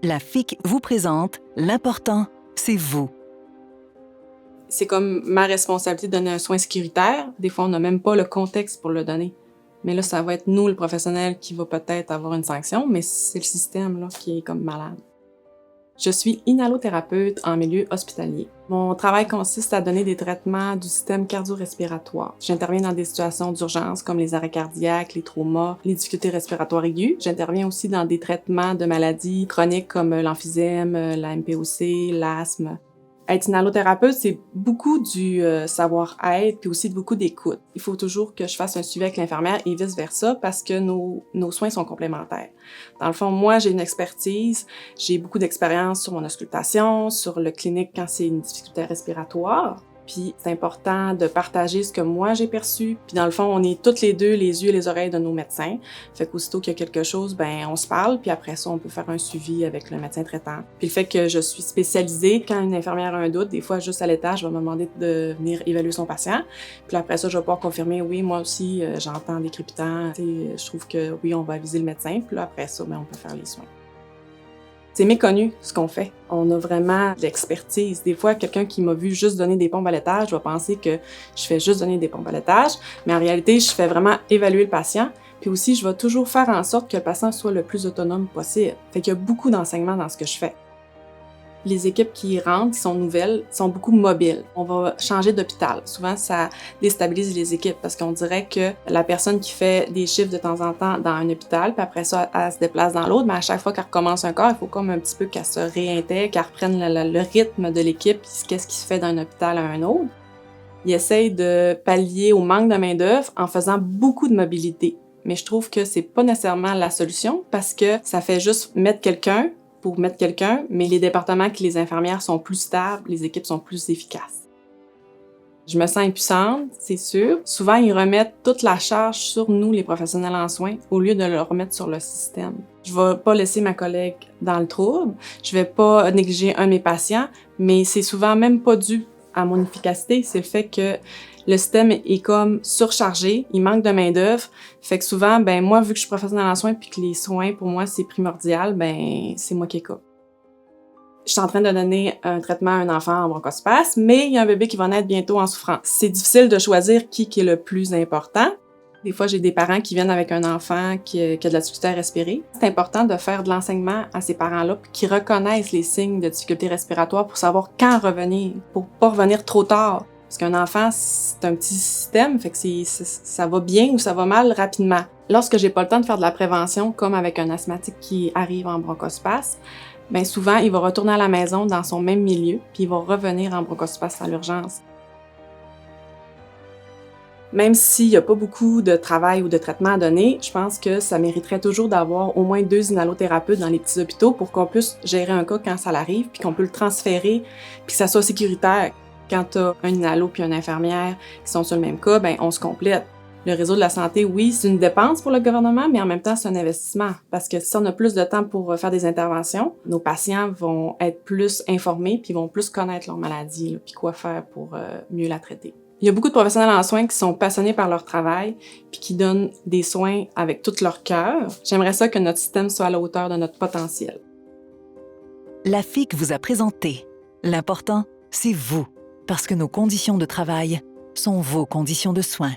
La FIC vous présente L'important, c'est vous. C'est comme ma responsabilité de donner un soin sécuritaire. Des fois, on n'a même pas le contexte pour le donner. Mais là, ça va être nous, le professionnel, qui va peut-être avoir une sanction, mais c'est le système là, qui est comme malade. Je suis inhalothérapeute en milieu hospitalier. Mon travail consiste à donner des traitements du système cardio-respiratoire. J'interviens dans des situations d'urgence comme les arrêts cardiaques, les traumas, les difficultés respiratoires aiguës. J'interviens aussi dans des traitements de maladies chroniques comme l'emphysème, la MPOC, l'asthme. Être inhalothérapeute, c'est beaucoup du savoir-être puis aussi beaucoup d'écoute. Il faut toujours que je fasse un suivi avec l'infirmière et vice-versa parce que nos soins sont complémentaires. Dans le fond, moi, j'ai une expertise, j'ai beaucoup d'expérience sur mon auscultation, sur le clinique quand c'est une difficulté respiratoire. Puis c'est important de partager ce que moi j'ai perçu. Puis dans le fond, on est toutes les deux les yeux et les oreilles de nos médecins. Fait qu'aussitôt qu'il y a quelque chose, ben on se parle. Puis après ça, on peut faire un suivi avec le médecin traitant. Puis le fait que je suis spécialisée, quand une infirmière a un doute, des fois juste à l'étage, je vais me demander de venir évaluer son patient. Puis après ça, je vais pouvoir confirmer, oui, moi aussi, j'entends des crépitants. Je trouve que oui, on va aviser le médecin. Puis là, après ça, ben on peut faire les soins. C'est méconnu, ce qu'on fait. On a vraiment de l'expertise. Des fois, quelqu'un qui m'a vu juste donner des pompes à laitage va penser que je fais juste donner des pompes à laitage, mais en réalité, je fais vraiment évaluer le patient. Puis aussi, je vais toujours faire en sorte que le patient soit le plus autonome possible. Fait qu'il y a beaucoup d'enseignements dans ce que je fais. Les équipes qui rentrent, qui sont nouvelles, sont beaucoup mobiles. On va changer d'hôpital. Souvent, ça déstabilise les équipes parce qu'on dirait que la personne qui fait des chiffres de temps en temps dans un hôpital, puis après ça, elle se déplace dans l'autre, mais à chaque fois qu'elle recommence un corps, il faut comme un petit peu qu'elle se réintègre, qu'elle reprenne le rythme de l'équipe, puis qu'est-ce qui se fait d'un hôpital à un autre. Ils essayent de pallier au manque de main-d'œuvre en faisant beaucoup de mobilité. Mais je trouve que c'est pas nécessairement la solution parce que ça fait juste mettre quelqu'un, mais les départements que les infirmières sont plus stables, les équipes sont plus efficaces. Je me sens impuissante, c'est sûr. Souvent, ils remettent toute la charge sur nous, les professionnels en soins, au lieu de le remettre sur le système. Je vais pas laisser ma collègue dans le trouble, je vais pas négliger un de mes patients, mais c'est souvent même pas dû à mon efficacité, c'est le fait que le système est comme surchargé, il manque de main-d'œuvre. Fait que souvent, ben moi, vu que je suis professionnelle en soins puis que les soins, pour moi, c'est primordial, ben c'est moi qui écoute. Je suis en train de donner un traitement à un enfant en bronchospasme, mais il y a un bébé qui va naître bientôt en souffrance. C'est difficile de choisir qui est le plus important. Des fois, j'ai des parents qui viennent avec un enfant qui a de la difficulté à respirer. C'est important de faire de l'enseignement à ces parents-là qui reconnaissent les signes de difficulté respiratoire pour savoir quand revenir, pour pas revenir trop tard. Parce qu'un enfant, c'est un petit système, fait que ça va bien ou ça va mal rapidement. Lorsque j'ai pas le temps de faire de la prévention, comme avec un asthmatique qui arrive en bronchospasme, ben souvent, il va retourner à la maison dans son même milieu, puis il va revenir en bronchospasme à l'urgence. Même s'il n'y a pas beaucoup de travail ou de traitement à donner, je pense que ça mériterait toujours d'avoir au moins 2 inhalothérapeutes dans les petits hôpitaux pour qu'on puisse gérer un cas quand ça arrive, puis qu'on peut le transférer, puis que ça soit sécuritaire. Quand tu as un inhalo puis une infirmière qui sont sur le même cas, ben on se complète. Le réseau de la santé, oui, c'est une dépense pour le gouvernement, mais en même temps, c'est un investissement. Parce que si on a plus de temps pour faire des interventions, nos patients vont être plus informés puis vont plus connaître leur maladie, là, puis quoi faire pour mieux la traiter. Il y a beaucoup de professionnels en soins qui sont passionnés par leur travail puis qui donnent des soins avec tout leur cœur. J'aimerais ça que notre système soit à la hauteur de notre potentiel. La FIC vous a présenté L'important, c'est vous. Parce que nos conditions de travail sont vos conditions de soins.